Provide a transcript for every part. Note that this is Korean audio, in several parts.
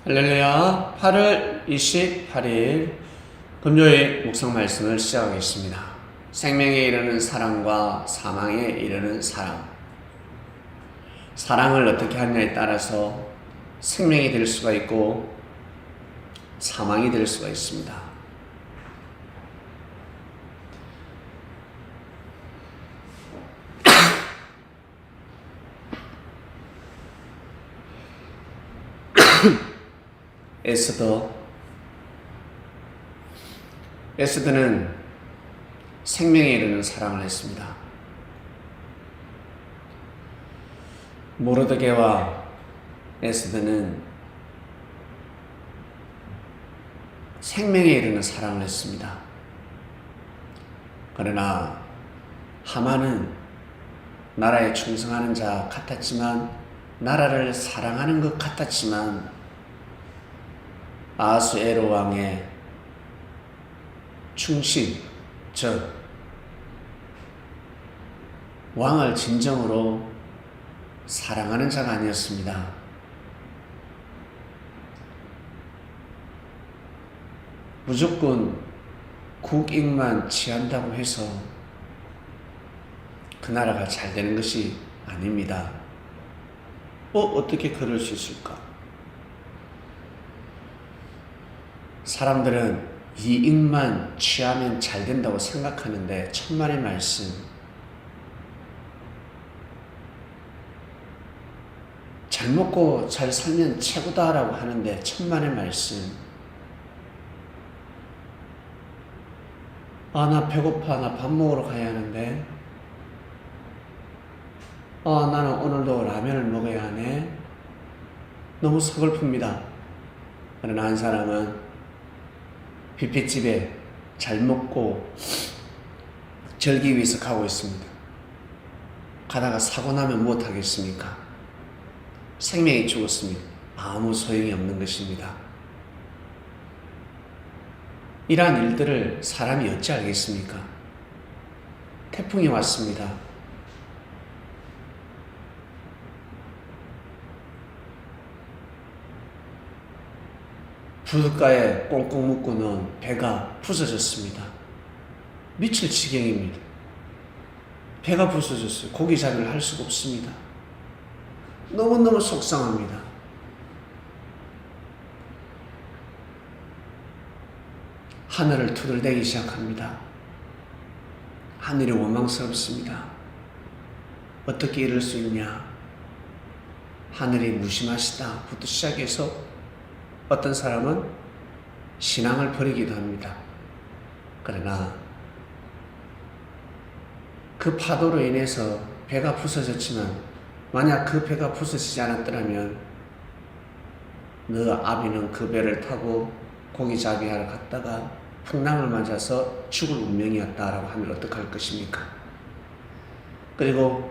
할렐루야. 8월 28일 금요일 묵상 말씀을 시작하겠습니다. 생명에 이르는 사랑과 사망에 이르는 사랑. 사랑을 어떻게 하느냐에 따라서 생명이 될 수가 있고 사망이 될 수가 있습니다. 에스더는 생명에 이르는 사랑을 했습니다. 모르드게와 에스더는 생명에 이르는 사랑을 했습니다. 그러나 하만은 나라에 충성하는 자 같았지만, 나라를 사랑하는 것 같았지만, 아하수에로 왕의 충신, 즉 왕을 진정으로 사랑하는 자가 아니었습니다. 무조건 국익만 취한다고 해서 그 나라가 잘 되는 것이 아닙니다. 어떻게 그럴 수 있을까? 사람들은 이익만 취하면 잘 된다고 생각하는데, 천만의 말씀, 잘 먹고 잘 살면 최고다라고 하는데, 천만의 말씀, 나 배고파, 나 밥 먹으러 가야 하는데, 나는 오늘도 라면을 먹어야 하네. 너무 서글픕니다. 그러나 한 사람은 뷔페집에 잘 먹고 절기 위해서 가고 있습니다. 가다가 사고 나면 무엇하겠습니까? 생명이 죽었으면 아무 소용이 없는 것입니다. 이러한 일들을 사람이 어찌 알겠습니까? 태풍이 왔습니다. 부둣가에 꽁꽁 묶고는 배가 부서졌습니다. 미칠 지경입니다. 배가 부서졌어요. 고기 잡이를 할 수가 없습니다. 너무너무 속상합니다. 하늘을 투덜대기 시작합니다. 하늘이 원망스럽습니다. 어떻게 이럴 수 있냐? 하늘이 무심하시다부터 시작해서 어떤 사람은 신앙을 버리기도 합니다. 그러나 그 파도로 인해서 배가 부서졌지만, 만약 그 배가 부서지지 않았더라면 너 아비는 그 배를 타고 고기잡이하러 갔다가 풍랑을 맞아서 죽을 운명이었다라고 하면 어떡할 것입니까? 그리고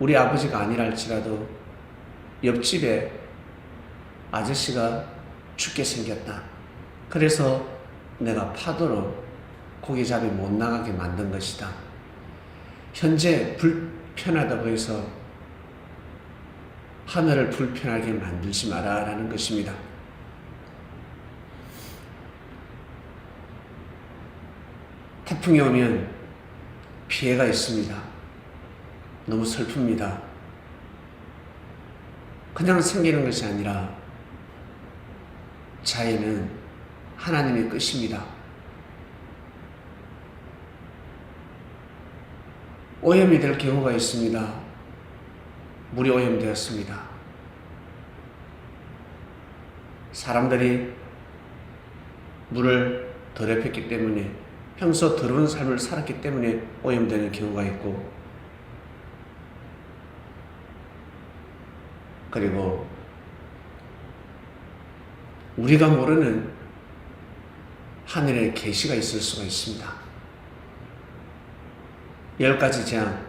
우리 아버지가 아니라 할지라도 옆집에 아저씨가 죽게 생겼다. 그래서 내가 파도로 고기잡이 못 나가게 만든 것이다. 현재 불편하다고 해서 하늘을 불편하게 만들지 마라 라는 것입니다. 태풍이 오면 피해가 있습니다. 너무 슬픕니다. 그냥 생기는 것이 아니라 자연은 하나님의 끝입니다. 오염이 될 경우가 있습니다. 물이 오염되었습니다. 사람들이 물을 더럽혔기 때문에, 평소 더러운 삶을 살았기 때문에 오염되는 경우가 있고, 그리고 우리가 모르는 하늘의 계시가 있을 수가 있습니다. 10가지 재앙.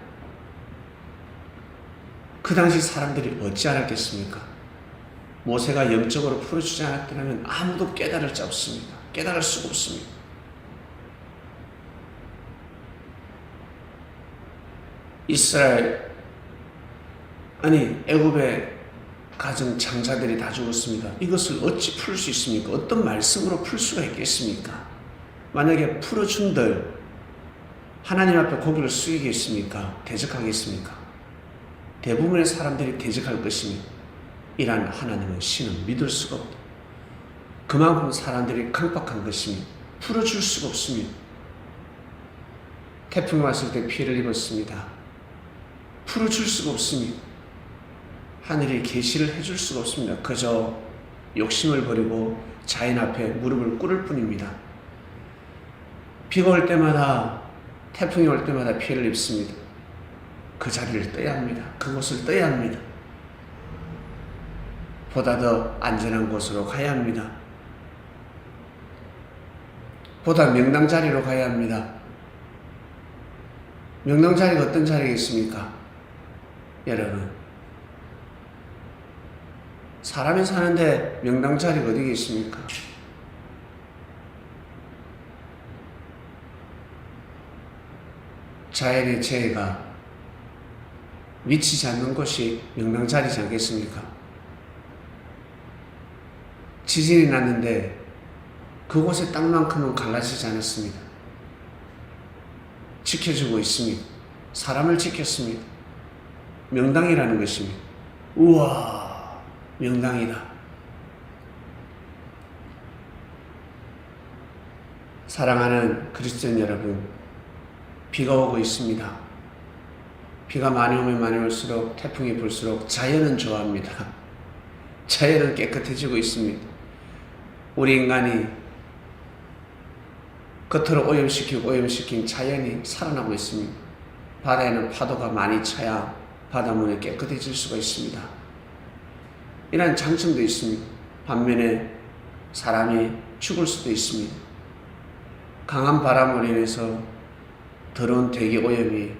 그 당시 사람들이 어찌 알았겠습니까? 모세가 영적으로 풀어주지 않았더라면 아무도 깨달을 자 없습니다. 깨달을 수가 없습니다. 애굽에 가정 장자들이 다 죽었습니다. 이것을 어찌 풀 수 있습니까? 어떤 말씀으로 풀 수가 있겠습니까? 만약에 풀어준들 하나님 앞에 고개를 숙이겠습니까? 대적하겠습니까? 대부분의 사람들이 대적할 것이며 이란 하나님은 신은 믿을 수가 없다. 그만큼 사람들이 강박한 것이며 풀어줄 수가 없으며 태풍이 왔을 때 피해를 입었습니다. 풀어줄 수가 없으며 하늘이 계시를 해줄 수가 없습니다. 그저 욕심을 버리고 자연 앞에 무릎을 꿇을 뿐입니다. 비가 올 때마다 태풍이 올 때마다 피해를 입습니다. 그 자리를 떠야 합니다. 그곳을 떠야 합니다. 보다 더 안전한 곳으로 가야 합니다. 보다 명당 자리로 가야 합니다. 명당 자리가 어떤 자리겠습니까? 여러분, 사람이 사는데 명당 자리가 어디겠습니까? 자연의 재해가 미치지 않는 곳이 명당 자리지 않겠습니까? 지진이 났는데 그곳의 땅만큼은 갈라지지 않았습니다. 지켜주고 있습니다. 사람을 지켰습니다. 명당이라는 것입니다. 우와, 명당이다. 사랑하는 그리스도인 여러분, 비가 오고 있습니다. 비가 많이 오면 많이 올수록, 태풍이 불수록 자연은 좋아합니다. 자연은 깨끗해지고 있습니다. 우리 인간이 겉으로 오염시킨 자연이 살아나고 있습니다. 바다에는 파도가 많이 차야 바닷물이 깨끗해질 수가 있습니다. 이런 장점도 있습니다. 반면에 사람이 죽을 수도 있습니다. 강한 바람으로 인해서 더러운 대기 오염이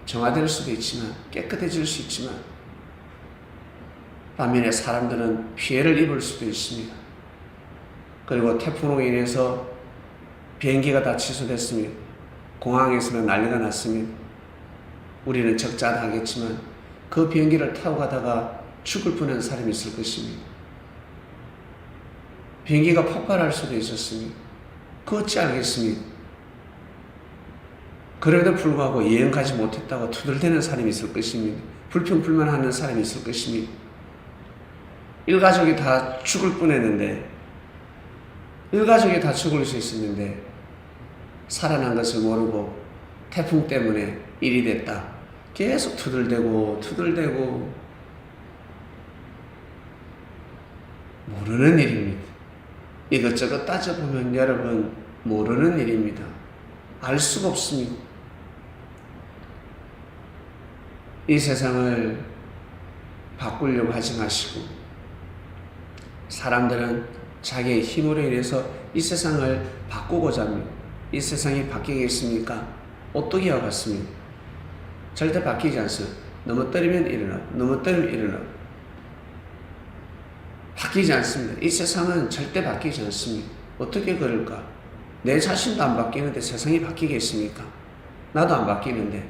정화될 수도 있지만, 깨끗해질 수 있지만, 반면에 사람들은 피해를 입을 수도 있습니다. 그리고 태풍으로 인해서 비행기가 다 취소됐습니다. 공항에서는 난리가 났습니다. 우리는 적자하겠지만 그 비행기를 타고 가다가 죽을 뻔한 사람이 있을 것입니다. 비행기가 폭발할 수도 있었습니다. 그 어찌 알겠습니까? 그래도 불구하고 여행 가지 못했다고 투덜대는 사람이 있을 것입니다. 불평불만하는 사람이 있을 것입니다. 일가족이 다 죽을 뻔했는데, 일가족이 다 죽을 수 있었는데 살아난 것을 모르고 태풍 때문에 일이 됐다. 계속 투덜대고 모르는 일입니다. 이것저것 따져보면 여러분, 모르는 일입니다. 알 수가 없습니다. 이 세상을 바꾸려고 하지 마시고, 사람들은 자기의 힘으로 인해서 이 세상을 바꾸고자 합니다. 이 세상이 바뀌겠습니까? 오뚜기와 같습니다. 절대 바뀌지 않습니다. 넘어뜨리면 일어나, 넘어뜨리면 일어나. 바뀌지 않습니다. 이 세상은 절대 바뀌지 않습니다. 어떻게 그럴까? 내 자신도 안 바뀌는데 세상이 바뀌겠습니까? 나도 안 바뀌는데.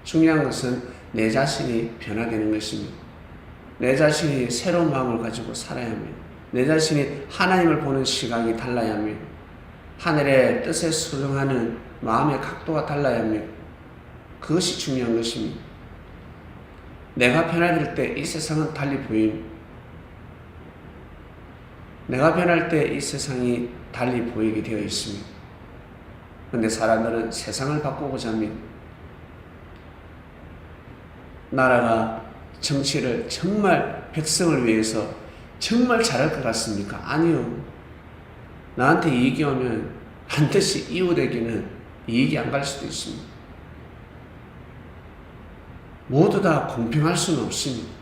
중요한 것은 내 자신이 변화되는 것입니다. 내 자신이 새로운 마음을 가지고 살아야 합니다. 내 자신이 하나님을 보는 시각이 달라야 합니다. 하늘의 뜻에 순응하는 마음의 각도가 달라야 합니다. 그것이 중요한 것입니다. 내가 변화될 때 이 세상은 달리 보입니다. 내가 변할 때 이 세상이 달리 보이게 되어 있습니다. 그런데 사람들은 세상을 바꾸고자 합니다. 나라가 정치를 정말 백성을 위해서 정말 잘할 것 같습니까? 아니요. 나한테 이익이 오면 반드시 이웃에게는 이익이 안 갈 수도 있습니다. 모두 다 공평할 수는 없습니다.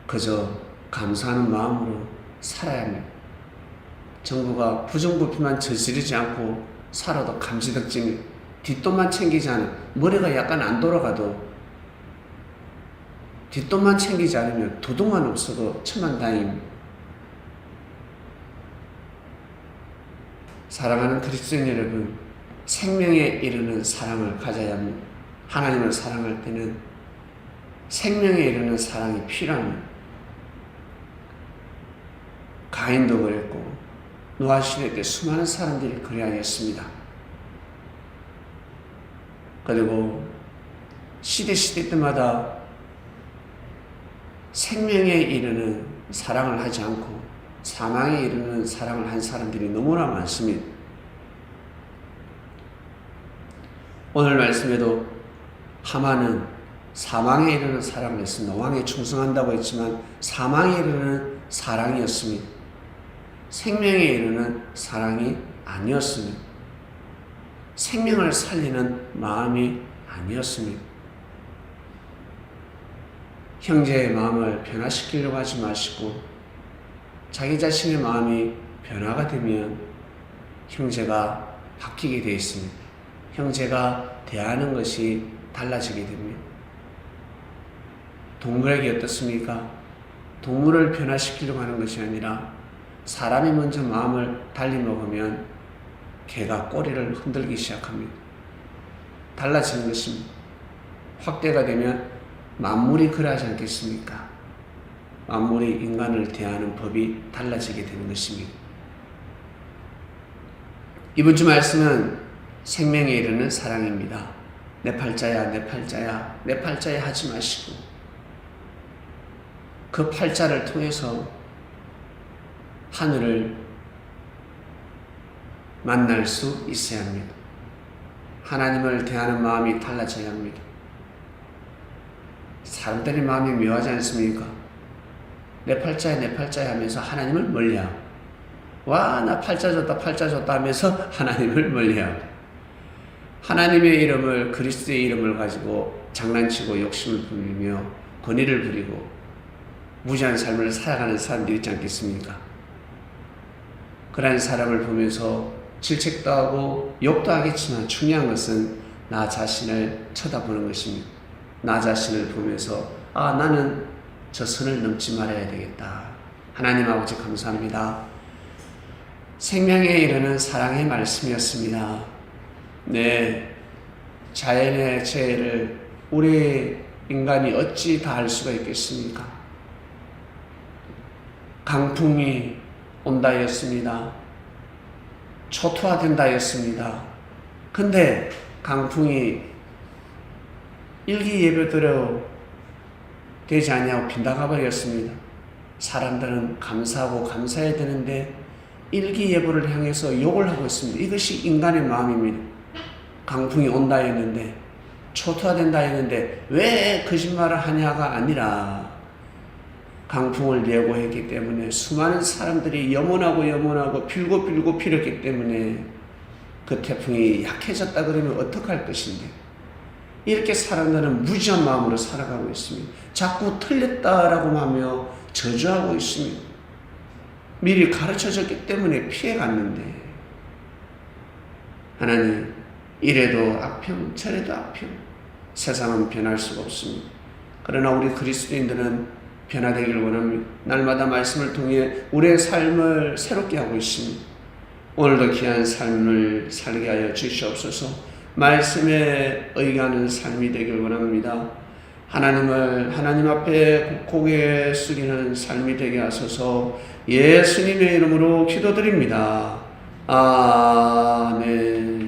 그저 감사하는 마음으로 살아야 합니다. 정부가 부정부패만 저지르지 않고 살아도 감지덕지며 뒷돈만 챙기지 않으면, 머리가 약간 안 돌아가도 뒷돈만 챙기지 않으면 도둑만 없어도 천만다행입니다. 사랑하는 그리스도인 여러분, 생명에 이르는 사랑을 가져야 합니다. 하나님을 사랑할 때는 생명에 이르는 사랑이 필요합니다. 가인도 그랬고 노아 시대 때 수많은 사람들이 그리하였습니다. 그리고 시대 때마다 생명에 이르는 사랑을 하지 않고 사망에 이르는 사랑을 한 사람들이 너무나 많습니다. 오늘 말씀에도 하만은 사망에 이르는 사랑을 했습니다. 왕에 충성한다고 했지만 사망에 이르는 사랑이었습니다. 생명에 이르는 사랑이 아니었습니다. 생명을 살리는 마음이 아니었습니다. 형제의 마음을 변화시키려고 하지 마시고 자기 자신의 마음이 변화가 되면 형제가 바뀌게 되어 있습니다. 형제가 대하는 것이 달라지게 됩니다. 동물에게 어떻습니까? 동물을 변화시키려고 하는 것이 아니라 사람이 먼저 마음을 달리 먹으면 개가 꼬리를 흔들기 시작합니다. 달라지는 것입니다. 확대가 되면 만물이 그러하지 않겠습니까? 만물이 인간을 대하는 법이 달라지게 되는 것입니다. 이번 주 말씀은 생명에 이르는 사랑입니다. 내 팔자야, 내 팔자야, 내 팔자야 하지 마시고 그 팔자를 통해서 하늘을 만날 수 있어야 합니다. 하나님을 대하는 마음이 달라져야 합니다. 사람들의 마음이 묘하지 않습니까? 내 팔자야 하면서 하나님을 멀리하고 와, 나 팔자 좋다 하면서 하나님을 멀리하고 하나님의 이름을 그리스도의 이름을 가지고 장난치고 욕심을 부리며 권위를 부리고 무지한 삶을 살아가는 사람들이 있지 않겠습니까? 그런 사람을 보면서 질책도 하고 욕도 하겠지만 중요한 것은 나 자신을 쳐다보는 것입니다. 나 자신을 보면서 나는 저 선을 넘지 말아야 되겠다. 하나님 아버지 감사합니다. 생명에 이르는 사랑의 말씀이었습니다. 네, 자연의 재해를 우리 인간이 어찌 다 알 수가 있겠습니까? 강풍이 온다였습니다. 초토화된다였습니다. 근데 강풍이 일기예배대로 되지 아니하고 빗나가 버렸습니다. 사람들은 감사하고 감사해야 되는데 일기예보를 향해서 욕을 하고 있습니다. 이것이 인간의 마음입니다. 강풍이 온다 했는데 초토화된다 했는데 왜 거짓말을 하냐가 아니라 강풍을 예고했기 때문에 수많은 사람들이 염원하고 빌고 빌었기 때문에 그 태풍이 약해졌다 그러면 어떡할 것인데 이렇게 사람들은 무지한 마음으로 살아가고 있습니다. 자꾸 틀렸다라고 하며 저주하고 있습니다. 미리 가르쳐졌기 때문에 피해갔는데 하나님 이래도 악평 저래도 악평 세상은 변할 수가 없습니다. 그러나 우리 그리스도인들은 변화되기를 원합니다. 날마다 말씀을 통해 우리의 삶을 새롭게 하고 있습니다. 오늘도 귀한 삶을 살게 하여 주시옵소서. 말씀에 의하는 삶이 되길 원합니다. 하나님 앞에 고개 숙이는 삶이 되게 하소서. 예수님의 이름으로 기도드립니다. 아멘.